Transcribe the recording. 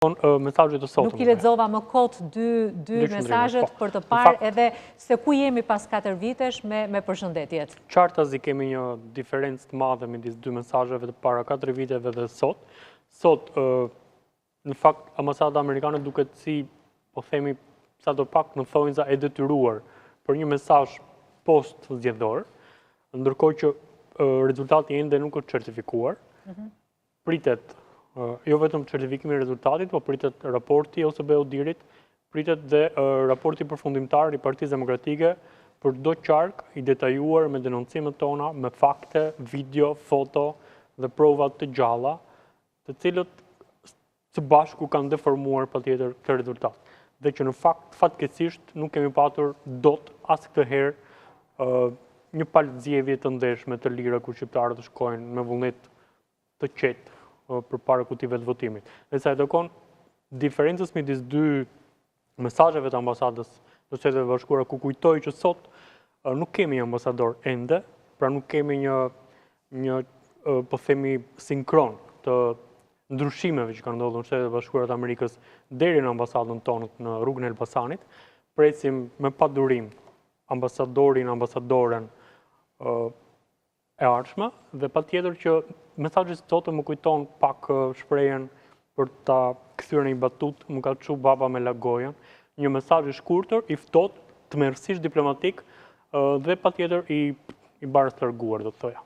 mesazhet të sotëm. Nuk I lexova më kot dy mesazhet për të parë edhe se ku jemi pas 4 vitesh me përshëndetjet. Qartazi kemi një diferencë të madhe midis dy mesazheve të para 4 viteve dhe sot. Sot, në fakt, ambasada amerikane duket si, po themi, sa do pak në thonjza e detyruar për një mesazh post-zgjedhor, ndërkohë që rezultati ende nuk është certifikuar. Pritet jo vetëm certifikimi I rezultatit, po pritet raporti ose ODIHR-it, pritet dhe raporti përfundimtar I Partisë Demokratike për çdo qark I detajuar me denoncimet tona, me fakte, video, foto dhe prova të gjalla, të cilët së bashku kanë deformuar patjetër këtë rezultat. Dhe që në fakt, fatkeqësisht, nuk kemi patur dot as këtë herë një palë zgjedhje të ndeshme të lira ku shqiptarët të shkojnë me vullnet të qetë përpara kutive të votimit. Dhe sa I takon diferencës midis dy mesazheve të ambasadës së Shtetit Bashkuara, ku kujtoj që sot nuk kemi ambasador ende, pra nuk kemi një po themi sinkron të ndryshimeve që kanë ndodhur në Shtetet Bashkuara të Amerikës deri në ambasadën tonë në rrugën e Elbasanit. Presim me padurim ambasadorin, ambasadoren e ardhshme dhe patjetër që mesazhi I sotëm më kujton pak shprehjen për ta kthyer në një batutë, më ka çu baba me lagojën, një mesazh I shkurtër, I ftohtë, tmerrsisht diplomatik dhe patjetër I barë të larguar, do të thoja.